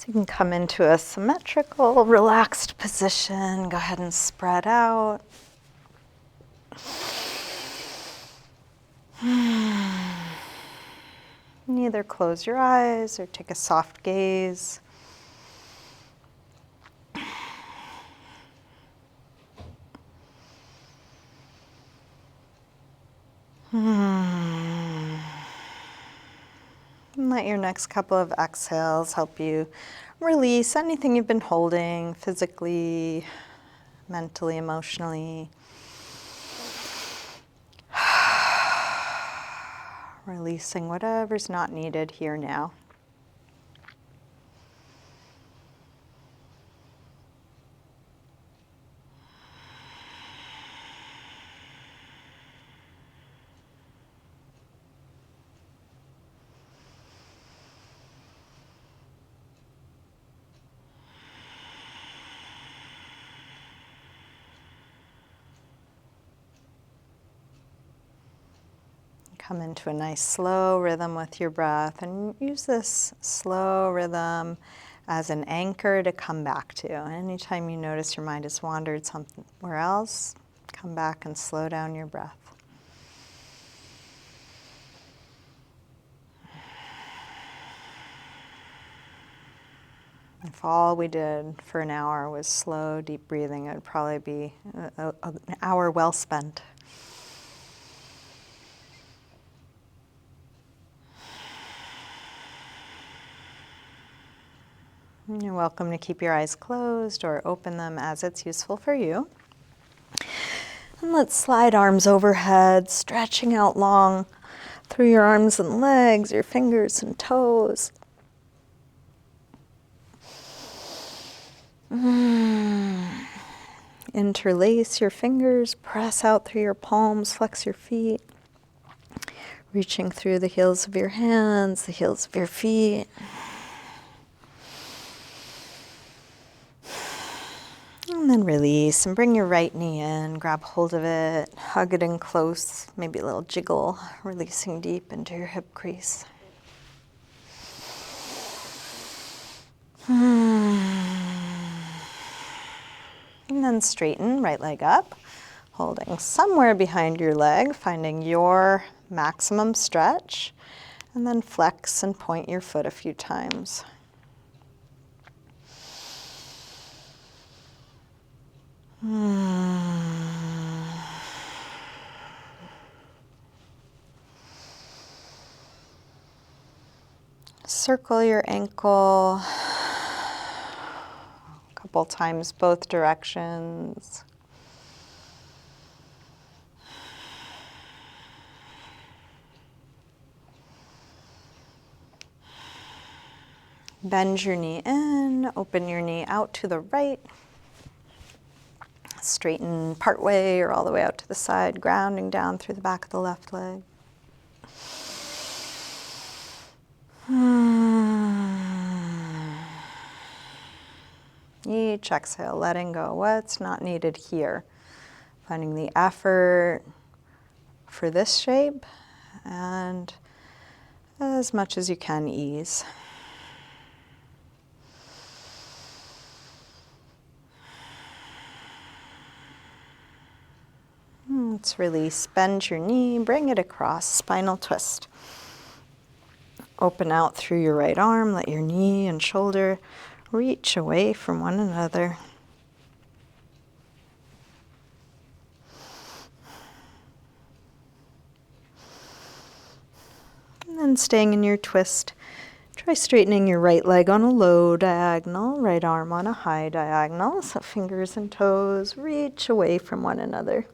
So you can come into a symmetrical, relaxed position. Go ahead and spread out. And either close your eyes or take a soft gaze. And let your next couple of exhales help you release anything you've been holding physically, mentally, emotionally. Releasing whatever's not needed here now. Come into a nice slow rhythm with your breath and use this slow rhythm as an anchor to come back to. Anytime you notice your mind has wandered somewhere else, come back and slow down your breath. If all we did for an hour was slow, deep breathing, it would probably be an hour well spent. You're welcome to keep your eyes closed or open them as it's useful for you. And let's slide arms overhead, stretching out long through your arms and legs, your fingers and toes. Interlace your fingers, press out through your palms, flex your feet, reaching through the heels of your hands, the heels of your feet. And then release and bring your right knee in, grab hold of it, hug it in close, maybe a little jiggle, releasing deep into your hip crease. And then straighten, right leg up, holding somewhere behind your leg, finding your maximum stretch, and then flex and point your foot a few times. Circle your ankle a couple times both directions. Bend your knee in, open your knee out to the right. Straighten part way or all the way out to the side, grounding down through the back of the left leg. Each exhale, letting go what's not needed here. Finding the effort for this shape and as much as you can ease. Let's release, bend your knee, bring it across, spinal twist. Open out through your right arm, let your knee and shoulder reach away from one another. And then staying in your twist, try straightening your right leg on a low diagonal, right arm on a high diagonal, so fingers and toes reach away from one another.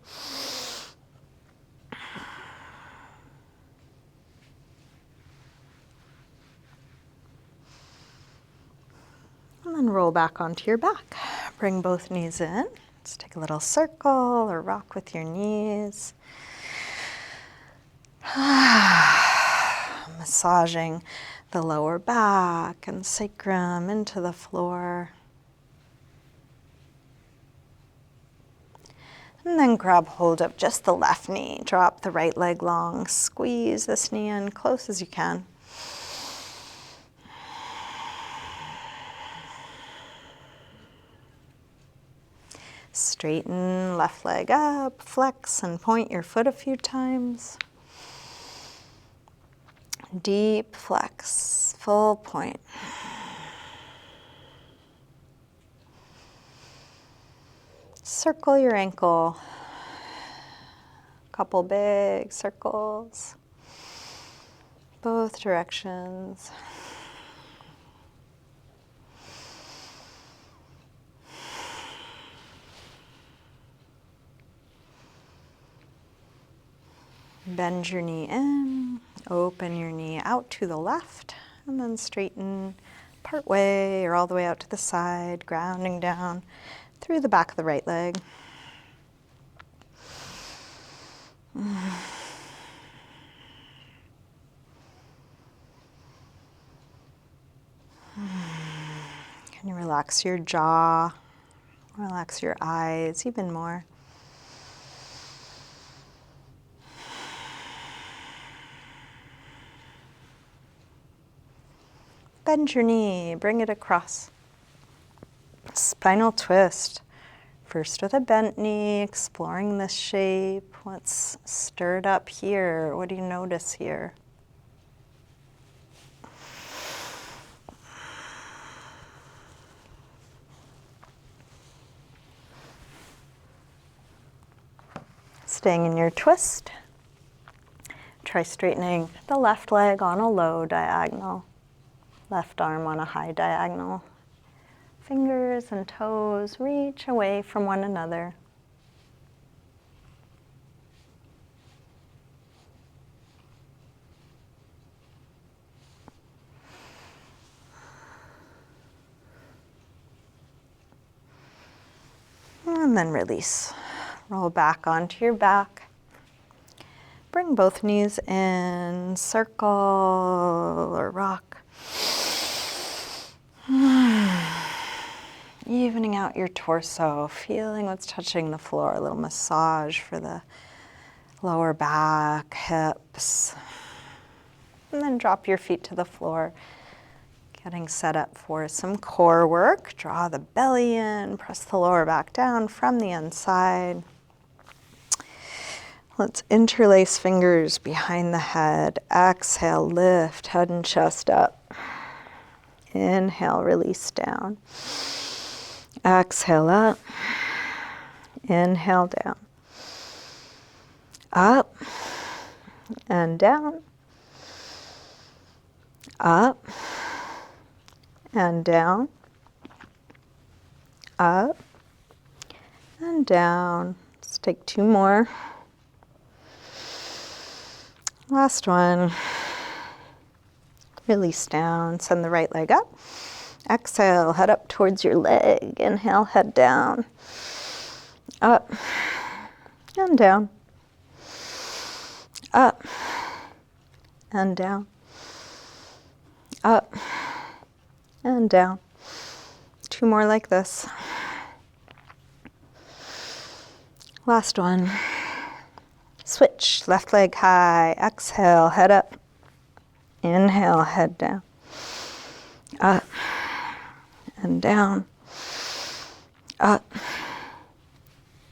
And then roll back onto your back. Bring both knees in. Let's take a little circle or rock with your knees. Massaging the lower back and sacrum into the floor. And then grab hold of just the left knee. Drop the right leg long. Squeeze this knee in close as you can. Straighten left leg up, flex and point your foot a few times. Deep flex, full point. Circle your ankle. Couple big circles, both directions. Bend your knee in, open your knee out to the left, and then straighten part way or all the way out to the side, grounding down through the back of the right leg. Can you relax your jaw, relax your eyes even more? Bend your knee, bring it across. Spinal twist. First with a bent knee, exploring this shape. What's stirred up here? What do you notice here? Staying in your twist. Try straightening the left leg on a low diagonal, left arm on a high diagonal. Fingers and toes reach away from one another. And then release. Roll back onto your back. Bring both knees in, circle or rock. Evening out your torso, feeling what's touching the floor, a little massage for the lower back, hips. And then drop your feet to the floor, getting set up for some core work. Draw the belly in, press the lower back down from the inside. Let's interlace fingers behind the head. Exhale, lift head and chest up. Inhale, release down. Exhale up. Inhale down. Up and down. Up and down. Up and down. Let's take two more. Last one. Release down. Send the right leg up. Exhale, head up towards your leg. Inhale, head down. Up and down. Up and down. Up and down. Two more like this. Last one. Switch, left leg high. Exhale, head up. Inhale, head down. Up and down. Up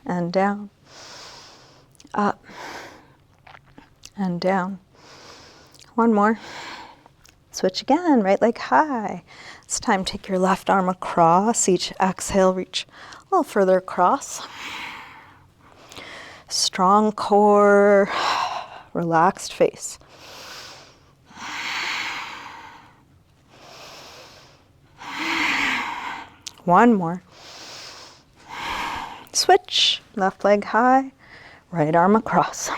and down. Up and down. One more. Switch again, right leg high. This time take your left arm across. Each exhale, reach a little further across. Strong core, relaxed face. One more. Switch, left leg high, right arm across.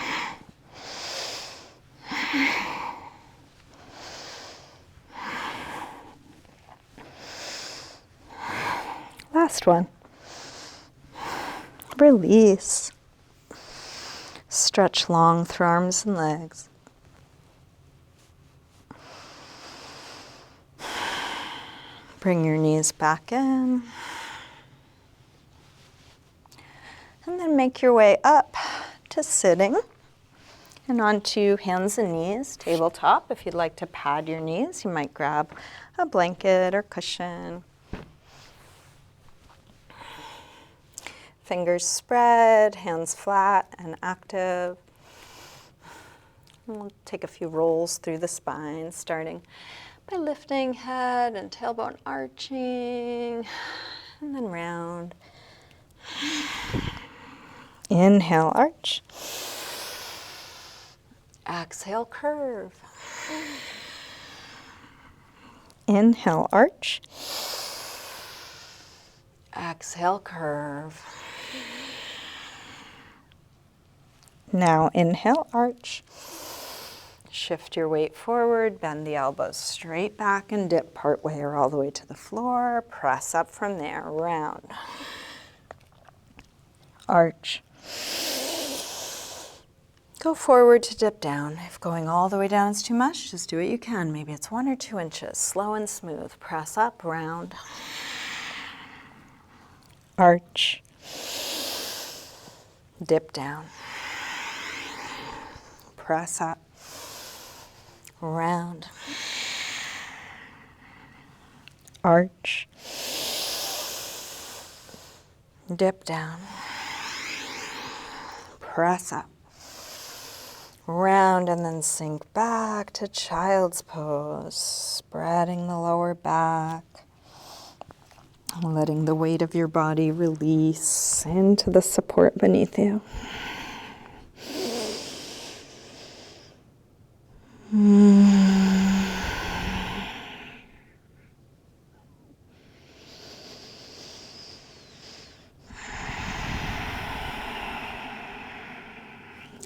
Last one. Release. Stretch long through arms and legs. Bring your knees back in. And then make your way up to sitting and onto hands and knees, tabletop. If you'd like to pad your knees, you might grab a blanket or cushion. Fingers spread, hands flat and active. We'll take a few rolls through the spine, starting by lifting head and tailbone arching, and then round. Inhale, arch. Exhale, curve. Inhale, arch. Exhale, curve. Now inhale, arch. Shift your weight forward, bend the elbows straight back and dip partway or all the way to the floor. Press up from there, round. Arch. Go forward to dip down. If going all the way down is too much, just do what you can. Maybe it's 1 or 2 inches, slow and smooth. Press up, round. Arch. Dip down. Press up. Round. Arch. Dip down. Press up. Round and then sink back to child's pose, spreading the lower back, letting the weight of your body release into the support beneath you.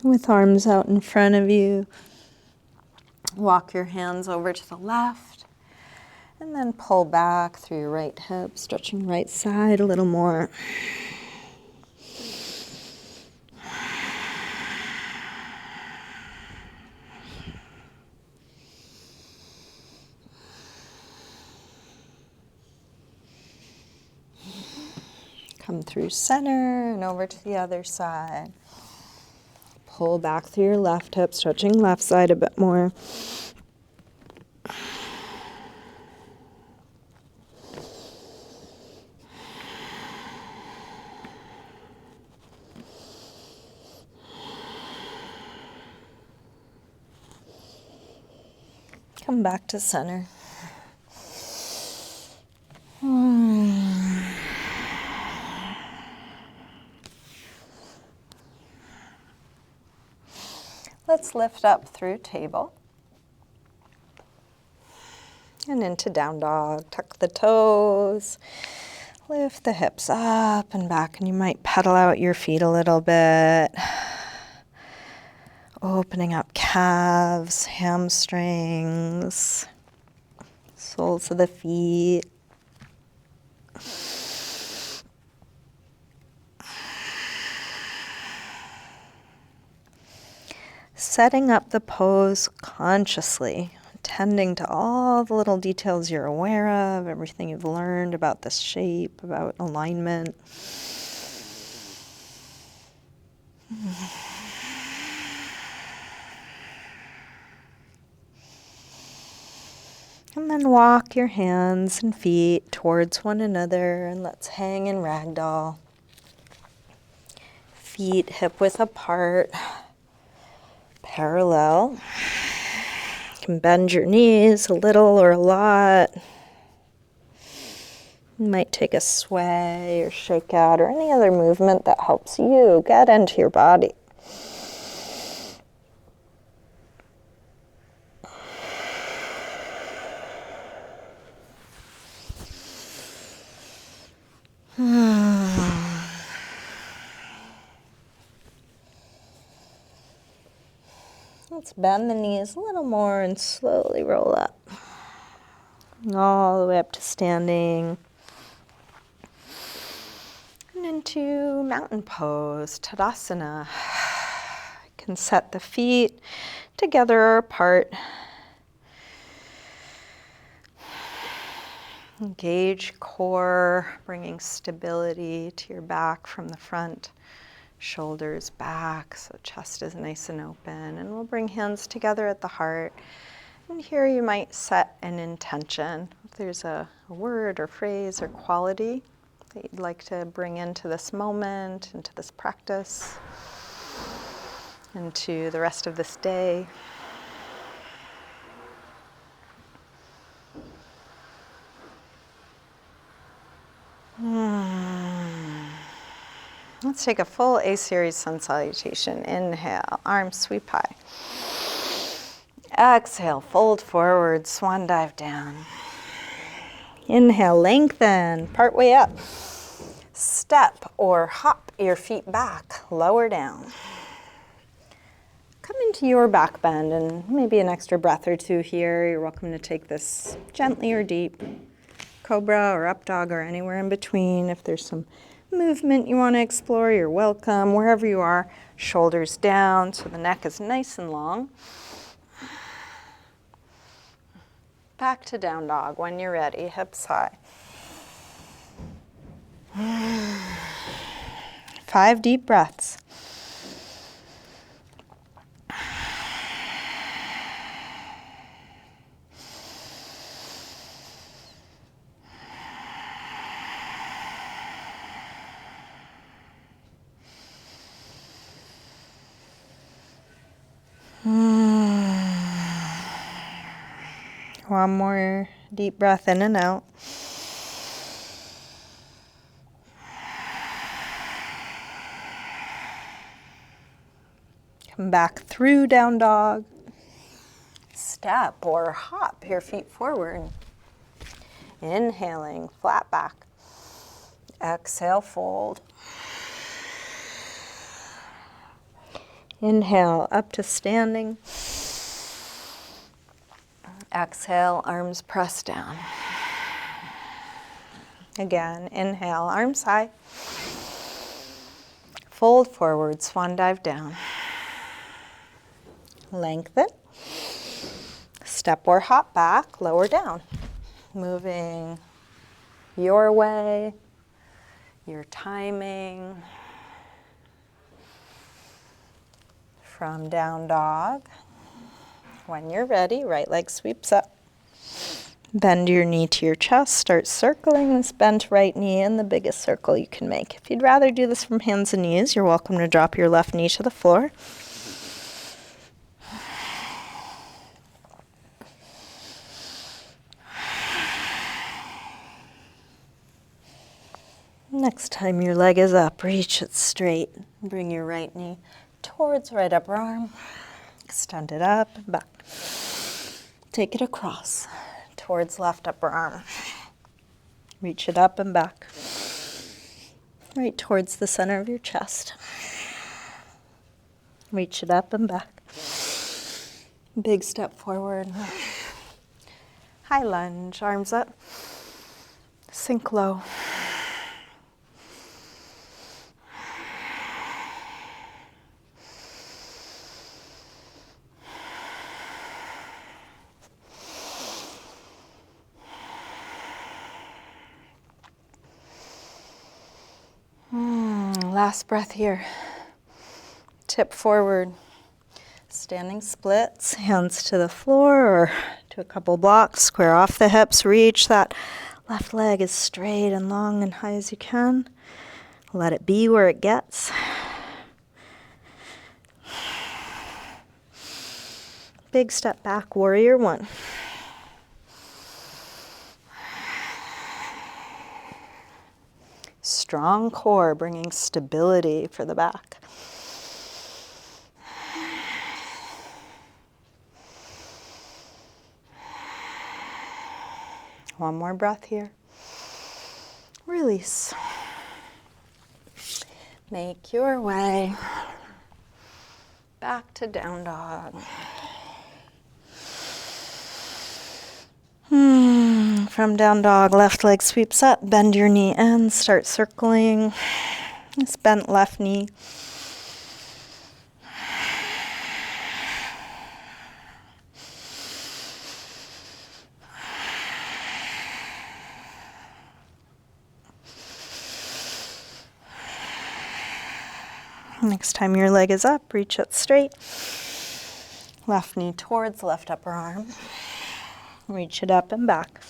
With arms out in front of you, walk your hands over to the left, and then pull back through your right hip, stretching right side a little more. Come through center and over to the other side. Pull back through your left hip, stretching left side a bit more. Come back to center. Let's lift up through table and into down dog. Tuck the toes, lift the hips up and back, and you might pedal out your feet a little bit. Opening up calves, hamstrings, soles of the feet. Setting up the pose consciously, tending to all the little details you're aware of, everything you've learned about this shape, about alignment. And then walk your hands and feet towards one another, and let's hang in ragdoll. Feet hip width apart. Parallel. You can bend your knees a little or a lot. You might take a sway or shake out or any other movement that helps you get into your body. Let's bend the knees a little more and slowly roll up. All the way up to standing. And into mountain pose, Tadasana. You can set the feet together or apart. Engage core, bringing stability to your back from the front. Shoulders back, so chest is nice and open. And we'll bring hands together at the heart. And here you might set an intention. If there's a word or phrase or quality that you'd like to bring into this moment, into this practice, into the rest of this day. Let's take a full A-series sun salutation. Inhale, arms sweep high. Exhale, fold forward, swan dive down. Inhale, lengthen, part way up. Step or hop your feet back, lower down. Come into your back bend and maybe an extra breath or two here. You're welcome to take this gently or deep. Cobra or up dog or anywhere in between. If there's some movement you want to explore, you're welcome. Wherever you are, shoulders down so the neck is nice and long. Back to down dog when you're ready, hips high. 5 deep breaths. One more deep breath in and out. Come back through down dog. Step or hop your feet forward. Inhaling, flat back. Exhale, fold. Inhale, up to standing. Exhale, arms press down. Again, inhale, arms high. Fold forward, swan dive down. Lengthen. Step or hop back, lower down. Moving your way, your timing. From down dog. When you're ready, right leg sweeps up. Bend your knee to your chest. Start circling this bent right knee in the biggest circle you can make. If you'd rather do this from hands and knees, you're welcome to drop your left knee to the floor. Next time your leg is up, reach it straight. Bring your right knee towards right upper arm. Extend it up and back. Take it across towards left upper arm. Reach it up and back. Right towards the center of your chest. Reach it up and back. Big step forward. High lunge, arms up. Sink low. Last breath here. Tip forward. Standing splits, hands to the floor or to a couple blocks. Square off the hips. Reach that left leg as straight and long and high as you can. Let it be where it gets. Big step back, warrior one. Strong core, bringing stability for the back. One more breath here. Release. Make your way back to down dog. From down dog, left leg sweeps up, bend your knee in, start circling this bent left knee. Next time your leg is up, reach it straight. Left knee towards left upper arm. Reach it up and back.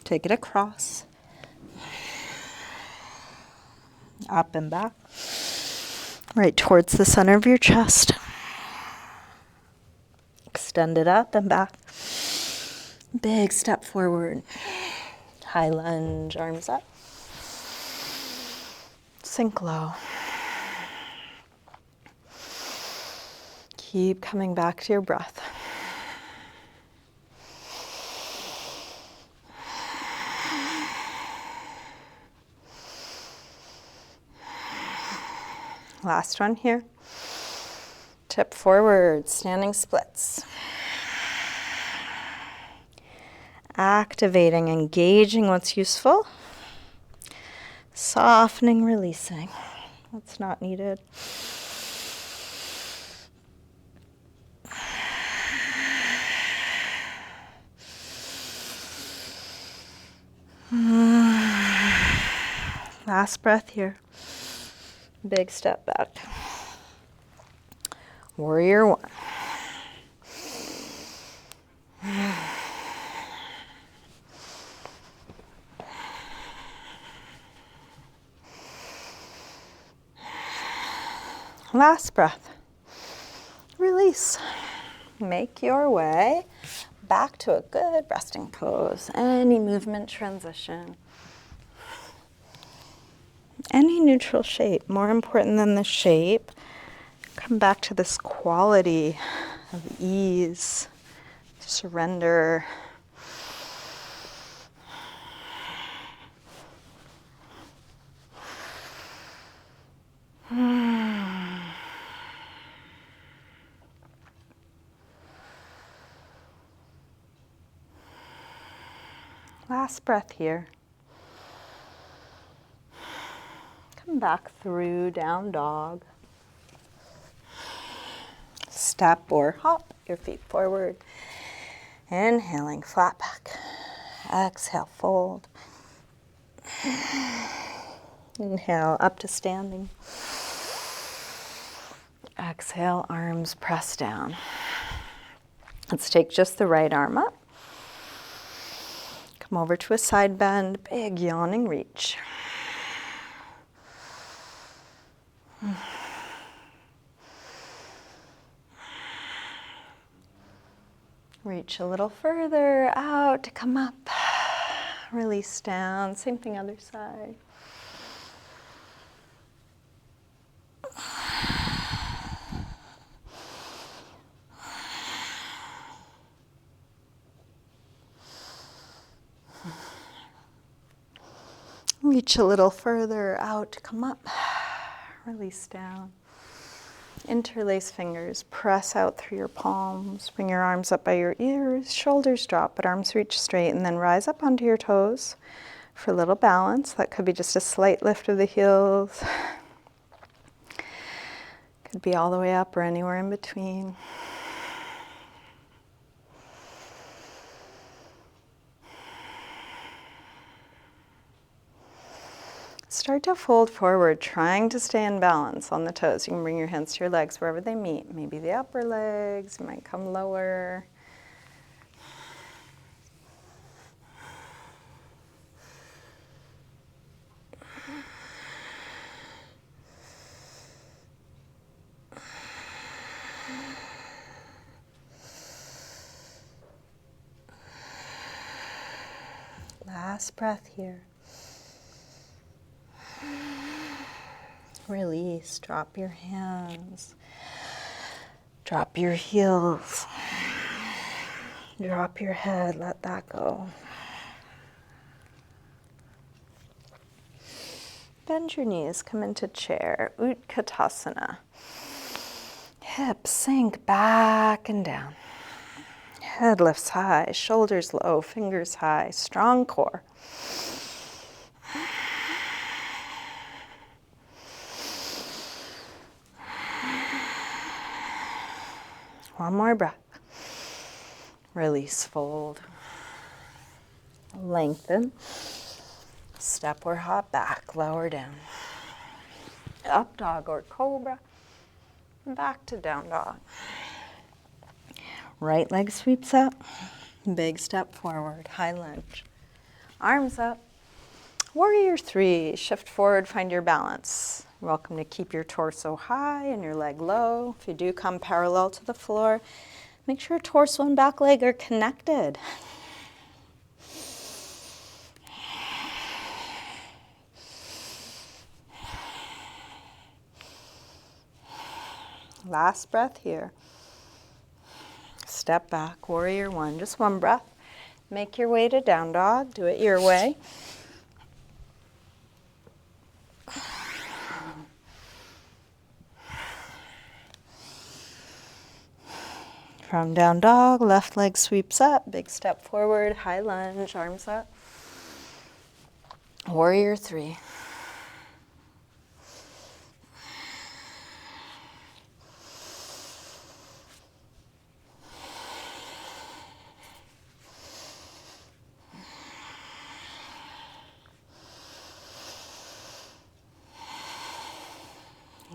Take it across. Up and back. Right towards the center of your chest. Extend it up and back. Big step forward. High lunge, arms up. Sink low. Keep coming back to your breath. Last one here. Tip forward, standing splits. Activating, engaging what's useful. Softening, releasing what's not needed. Last breath here. Big step back. Warrior one. Last breath. Release. Make your way back to a good resting pose. Any movement transition. Any neutral shape. More important than the shape, come back to this quality of ease, surrender. Last breath here. Come back through down dog. Step or hop your feet forward. Inhaling, flat back. Exhale, fold. Inhale, up to standing. Exhale, arms press down. Let's take just the right arm up. Come over to a side bend, big yawning reach. Reach a little further out to come up. Release down. Same thing other side. Reach a little further out to come up. Release down. Interlace fingers, press out through your palms, bring your arms up by your ears, shoulders drop, but arms reach straight, and then rise up onto your toes for a little balance. That could be just a slight lift of the heels. Could be all the way up or anywhere in between. Start to fold forward, trying to stay in balance on the toes. You can bring your hands to your legs wherever they meet. Maybe the upper legs might come lower. Last breath here. Release, drop your hands, drop your heels, drop your head, let that go. Bend your knees, come into chair, Utkatasana. Hips sink back and down. Head lifts high, shoulders low, fingers high, strong core. One more breath. Release, fold. Lengthen. Step or hop back, lower down. Up dog or cobra. Back to down dog. Right leg sweeps up. Big step forward, high lunge. Arms up. Warrior 3, shift forward, find your balance. You're welcome to keep your torso high and your leg low. If you do come parallel to the floor, make sure torso and back leg are connected. Last breath here. Step back, warrior 1, just one breath. Make your way to down dog, do it your way. From down dog, left leg sweeps up, big step forward, high lunge, arms up. Warrior 3.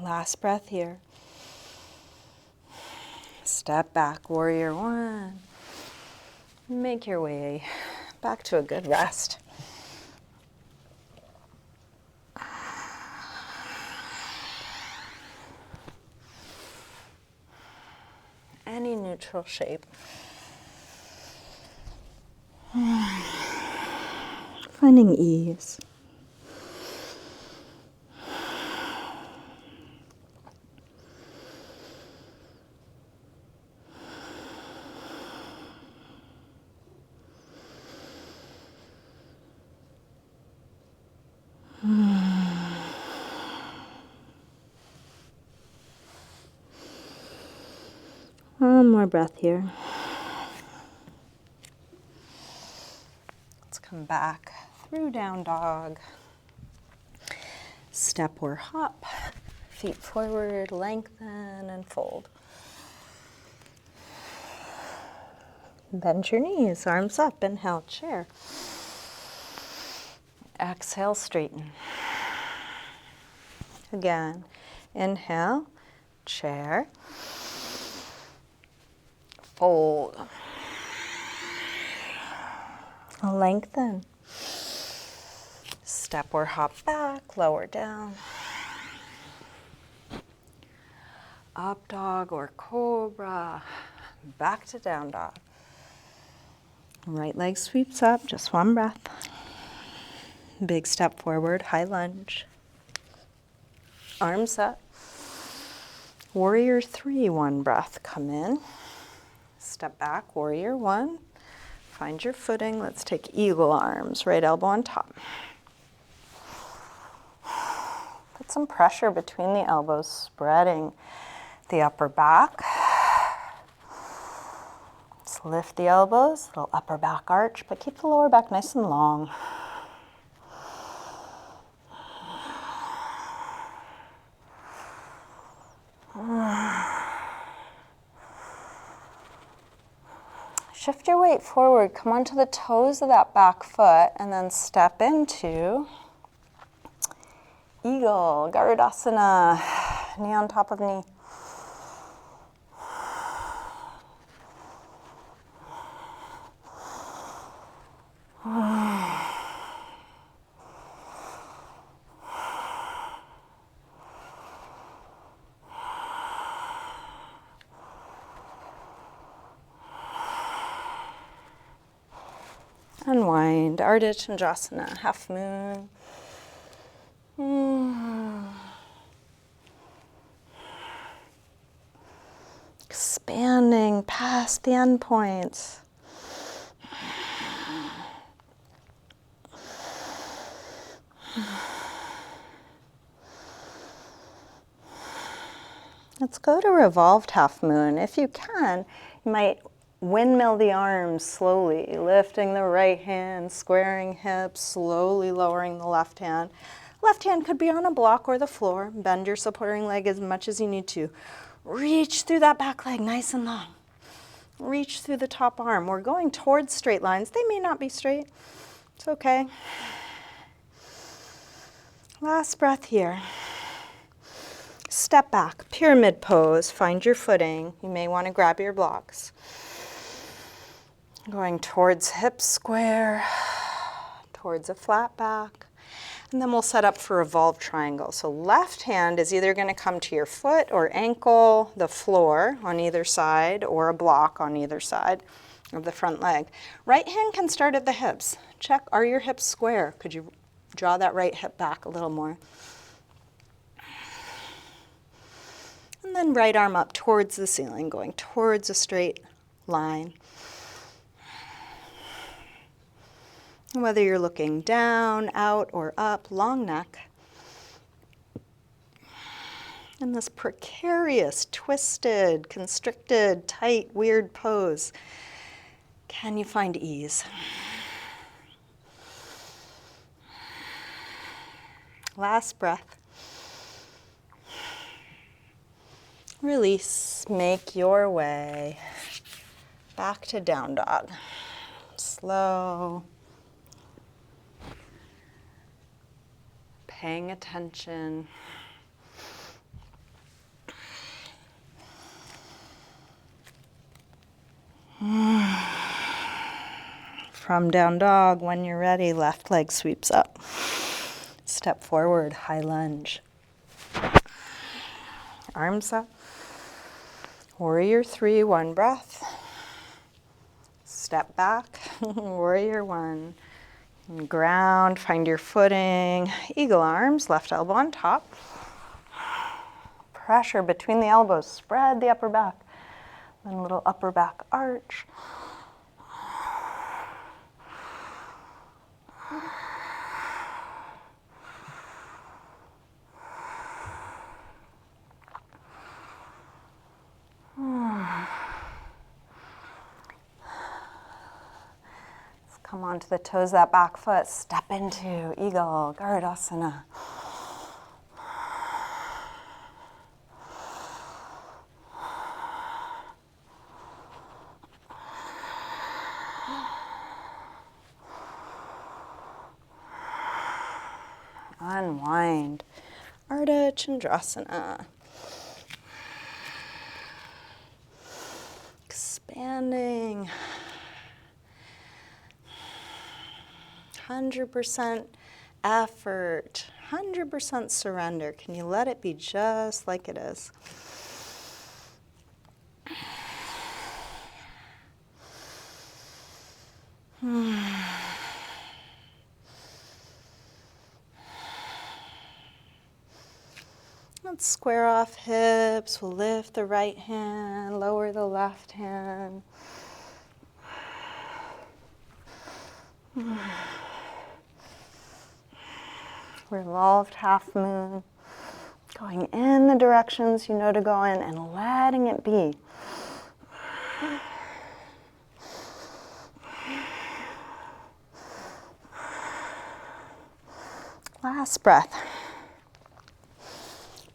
Last breath here. Step back, warrior 1. Make your way back to a good rest. Any neutral shape. Finding ease. One more breath here. Let's come back through down dog. Step or hop. Feet forward, lengthen and fold. Bend your knees, arms up, inhale, chair. Exhale, straighten. Again, inhale, chair. Fold. Lengthen. Step or hop back, lower down. Up dog or cobra. Back to down dog. Right leg sweeps up, just one breath. Big step forward, high lunge. Arms up. Warrior 3, one breath. Come in. Step back, warrior 1. Find your footing. Let's take eagle arms, right elbow on top. Put some pressure between the elbows, spreading the upper back. Let's lift the elbows, little upper back arch, but keep the lower back nice and long. Shift your weight forward, come onto the toes of that back foot, and then step into eagle, Garudasana, knee on top of knee. Unwind, Ardha Chandrasana, half moon. Expanding past the endpoints. Let's go to revolved half moon. If you can, you might windmill the arms slowly, lifting the right hand, squaring hips, slowly lowering the left hand. Left hand could be on a block or the floor. Bend your supporting leg as much as you need to. Reach through that back leg nice and long. Reach through the top arm. We're going towards straight lines. They may not be straight. It's okay. Last breath here. Step back, pyramid pose. Find your footing. You may want to grab your blocks. Going towards hip square, towards a flat back. And then we'll set up for revolved triangle. So left hand is either going to come to your foot or ankle, the floor on either side, or a block on either side of the front leg. Right hand can start at the hips. Check, are your hips square? Could you draw that right hip back a little more? And then right arm up towards the ceiling, going towards a straight line. Whether you're looking down, out, or up, long neck. In this precarious, twisted, constricted, tight, weird pose, can you find ease? Last breath. Release, make your way back to down dog. Slow. Paying attention. From down dog, when you're ready, left leg sweeps up. Step forward, high lunge. Arms up. Warrior 3, 1 breath. Step back, warrior 1. Ground, find your footing. Eagle arms, left elbow on top. Pressure between the elbows, spread the upper back. Then a little upper back arch. Come onto the toes, that back foot. Step into Eagle, Garudasana. Unwind. Ardha Chandrasana. Expanding. 100% effort, 100% surrender. Can you let it be just like it is? Let's square off hips. We'll lift the right hand, lower the left hand. Revolved half moon, going in the directions you know to go in and letting it be. Last breath.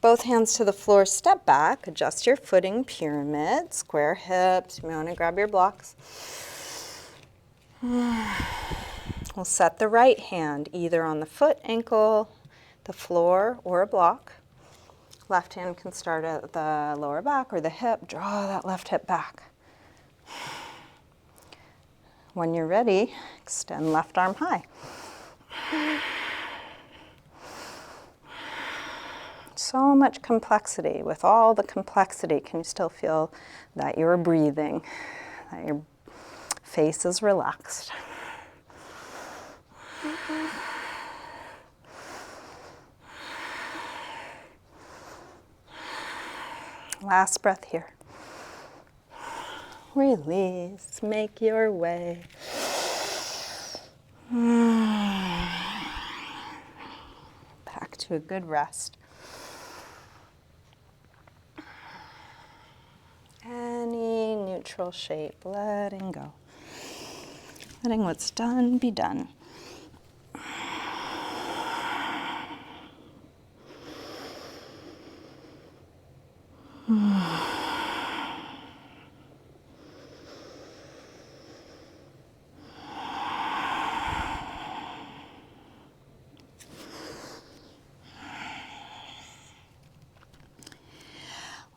Both hands to the floor, step back, adjust your footing, pyramid, square hips. You may want to grab your blocks. We'll set the right hand either on the foot, ankle, the floor, or a block. Left hand can start at the lower back or the hip. Draw that left hip back. When you're ready, extend left arm high. So much complexity. With all the complexity, can you still feel that you're breathing, that your face is relaxed? Last breath here. Release, make your way. Back to a good rest. Any neutral shape, letting go. Letting what's done be done.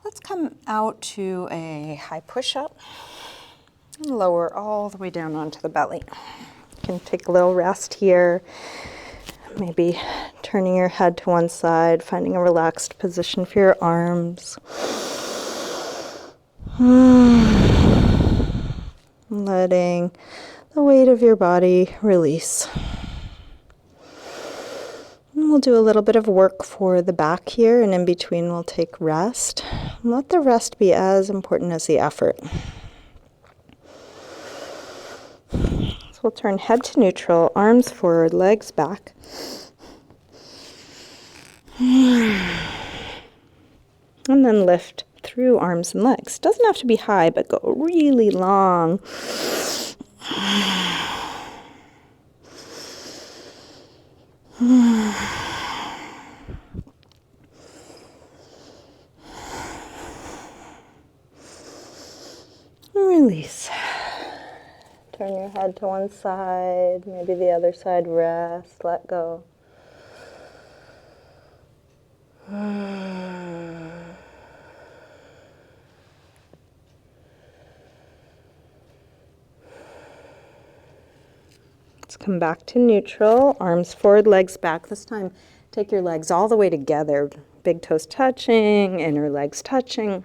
Let's come out to a high push-up and lower all the way down onto the belly. You can take a little rest here. Maybe turning your head to one side, finding a relaxed position for your arms. Letting the weight of your body release. And we'll do a little bit of work for the back here, and in between we'll take rest. Let the rest be as important as the effort. So we'll turn head to neutral, arms forward, legs back. And then lift through arms and legs. Doesn't have to be high, but go really long. Release. Turn your head to one side, maybe the other side, rest, let go. Let's come back to neutral, arms forward, legs back. This time, take your legs all the way together, big toes touching, inner legs touching,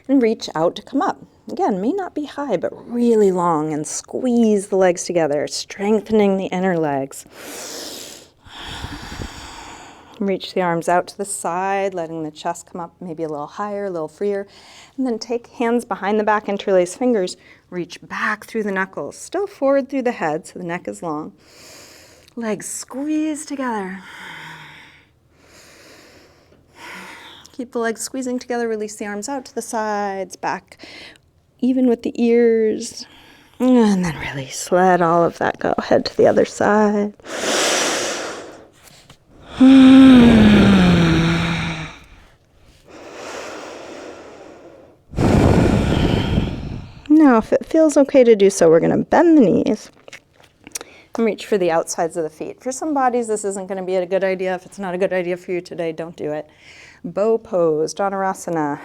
and reach out to come up. Again, may not be high, but really long, and squeeze the legs together, strengthening the inner legs. Reach the arms out to the side, letting the chest come up maybe a little higher, a little freer. And then take hands behind the back, interlace fingers, reach back through the knuckles, still forward through the head so the neck is long. Legs squeeze together. Keep the legs squeezing together, release the arms out to the sides, back even with the ears. And then release, let all of that go. Head to the other side. Now, if it feels okay to do so, we're going to bend the knees and reach for the outsides of the feet. For some bodies, this isn't going to be a good idea. If it's not a good idea for you today, don't do it. Bow pose, Dhanurasana.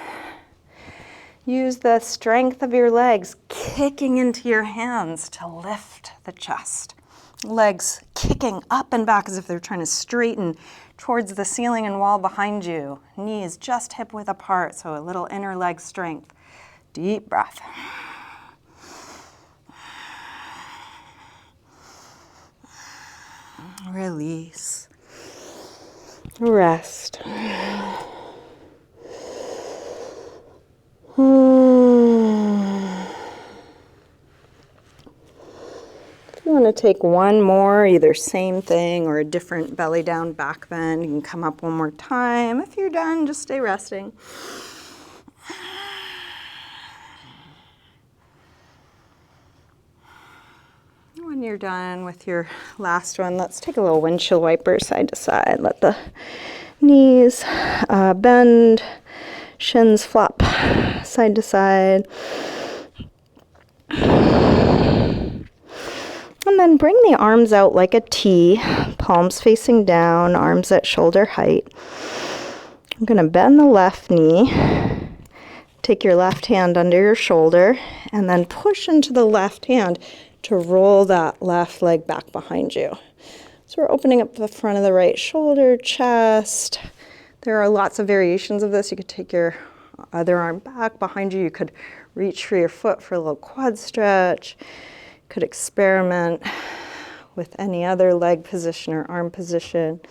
Use the strength of your legs kicking into your hands to lift the chest. Legs kicking up and back as if they're trying to straighten towards the ceiling and wall behind you. Knees just hip width apart, so a little inner leg strength. Deep breath. Release. Rest. If you want to take one more, either same thing or a different belly down back bend, you can come up one more time. If you're done, just stay resting. When you're done with your last one, let's take a little windshield wiper side to side. Let the knees bend, shins flop side to side. And then bring the arms out like a T, palms facing down, arms at shoulder height. I'm going to bend the left knee. Take your left hand under your shoulder and then push into the left hand to roll that left leg back behind you. So we're opening up the front of the right shoulder, chest. There are lots of variations of this. You could take your other arm back behind you. You could reach for your foot for a little quad stretch. You could experiment with any other leg position or arm position.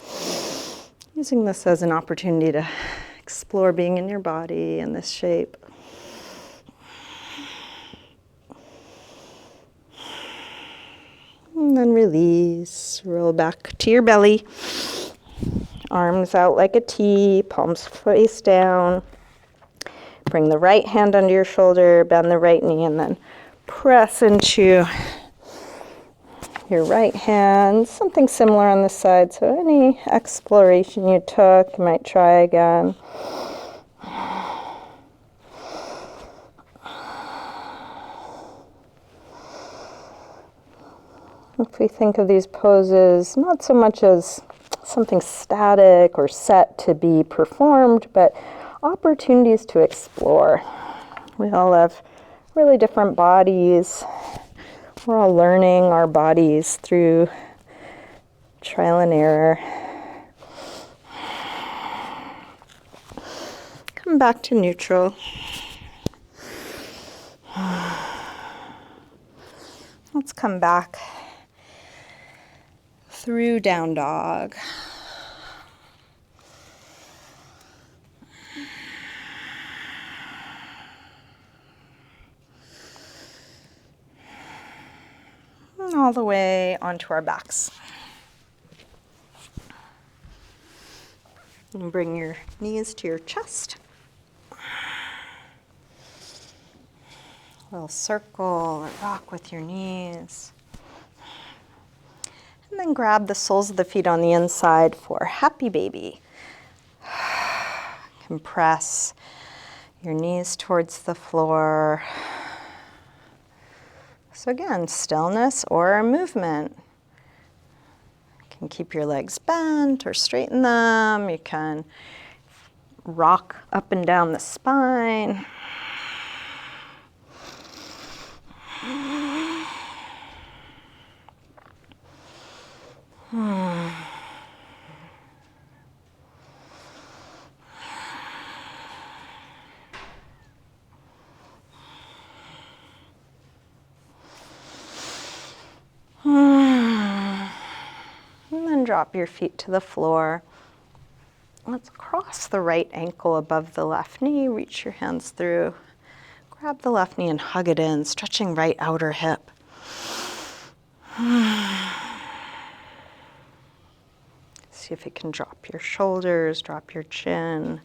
Using this as an opportunity to explore being in your body in this shape. And then release, roll back to your belly. Arms out like a T, palms face down. Bring the right hand under your shoulder, bend the right knee, and then press into your right hand. Something similar on this side, so any exploration you took, you might try again. If we think of these poses not so much as something static or set to be performed, but opportunities to explore. We all have really different bodies. We're all learning our bodies through Trial and error. Come back to neutral. Let's come back through down dog. And all the way onto our backs. And bring your knees to your chest. A little circle or rock with your knees. And then grab the soles of the feet on the inside for happy baby. Compress your knees towards the floor. So again, stillness or movement. You can keep your legs bent or straighten them. You can rock up and down the spine. And then drop your feet to the floor. Let's cross the right ankle above the left knee. Reach your hands through. Grab the left knee and hug it in, stretching right outer hip. See if you can drop your shoulders, drop your chin.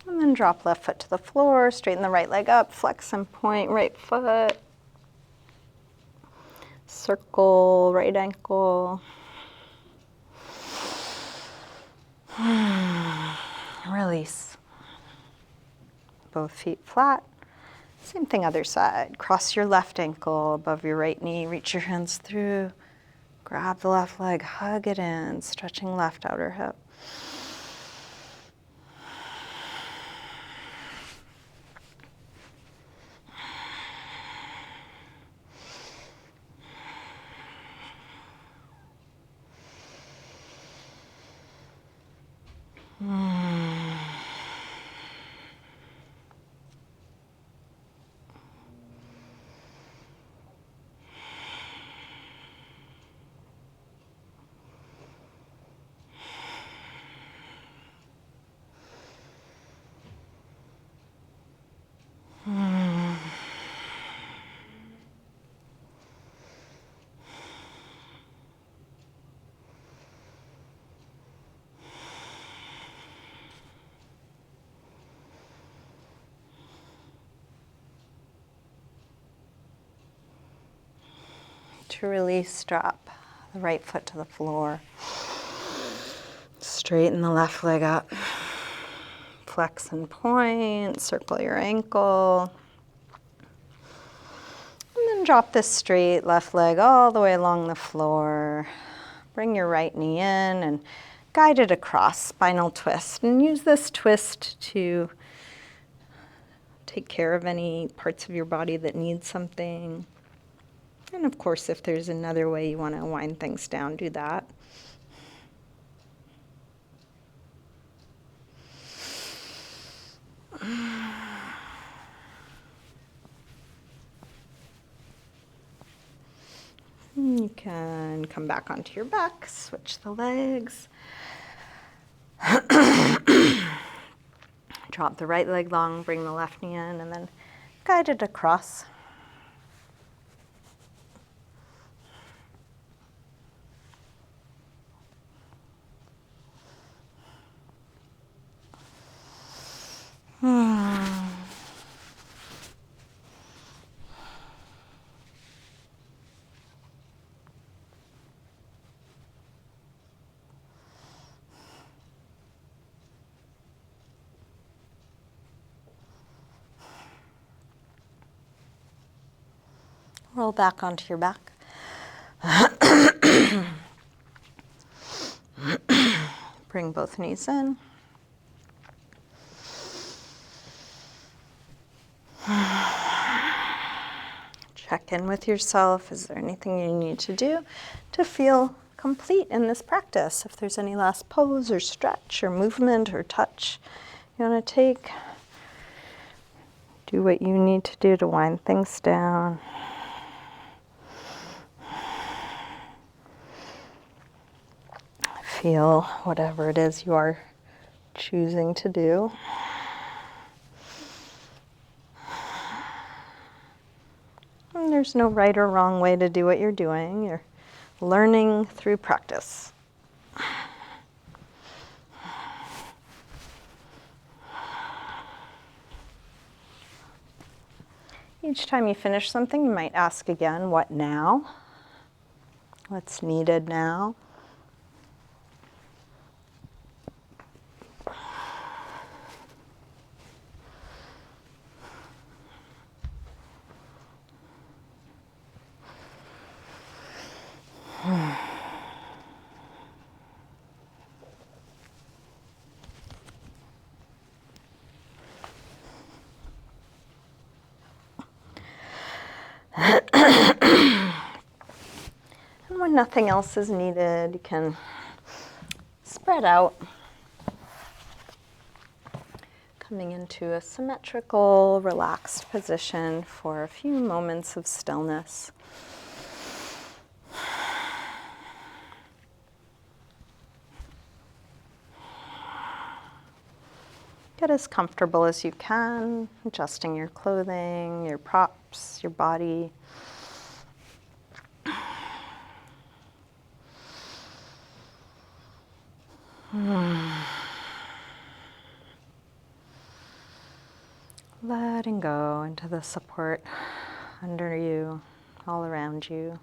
And then drop left foot to the floor, straighten the right leg up, flex and point right foot. Circle right ankle. Release. Both feet flat. Same thing other side. Cross your left ankle above your right knee. Reach your hands through. Grab the left leg, hug it in, stretching left outer hip. To release, drop the right foot to the floor. Straighten the left leg up. Flex and point, circle your ankle. And then drop this straight left leg all the way along the floor. Bring your right knee in and guide it across, spinal twist. And use this twist to take care of any parts of your body that need something. And of course, if there's another way you want to wind things down, do that. You can come back onto your back, switch the legs. Drop the right leg long, bring the left knee in, and then guide it across. Roll back onto your back. Bring both knees in. Check in with yourself. Is there anything you need to do to feel complete in this practice? If there's any last pose or stretch or movement or touch you want to take, do what you need to do to wind things down. Feel whatever it is you are choosing to do. And there's no right or wrong way to do what you're doing. You're learning through practice. Each time you finish something, you might ask again, what now? What's needed now? And when nothing else is needed, you can spread out, coming into a symmetrical, relaxed position for a few moments of stillness. Get as comfortable as you can, adjusting your clothing, your props, your body. Letting go into the support under you, all around you.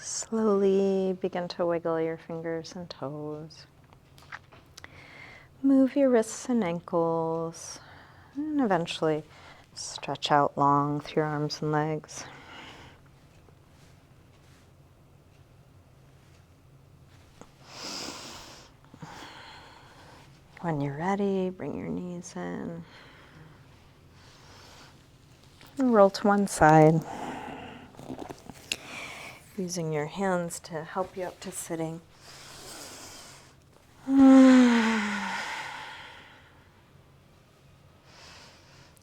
Slowly begin to wiggle your fingers and toes. Move your wrists and ankles, and eventually stretch out long through your arms and legs. When you're ready, bring your knees in. And roll to one side. Using your hands to help you up to sitting.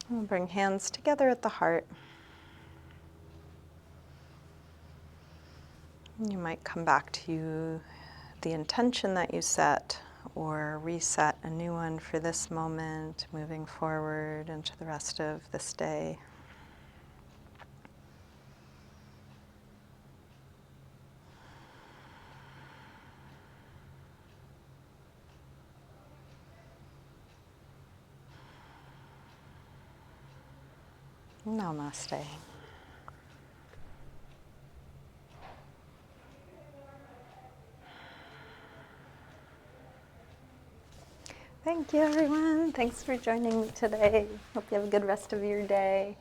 We'll bring hands together at the heart. You might come back to the intention that you set, or reset a new one for this moment, moving forward into the rest of this day. Namaste. Thank you, everyone. Thanks for joining me today. Hope you have a good rest of your day.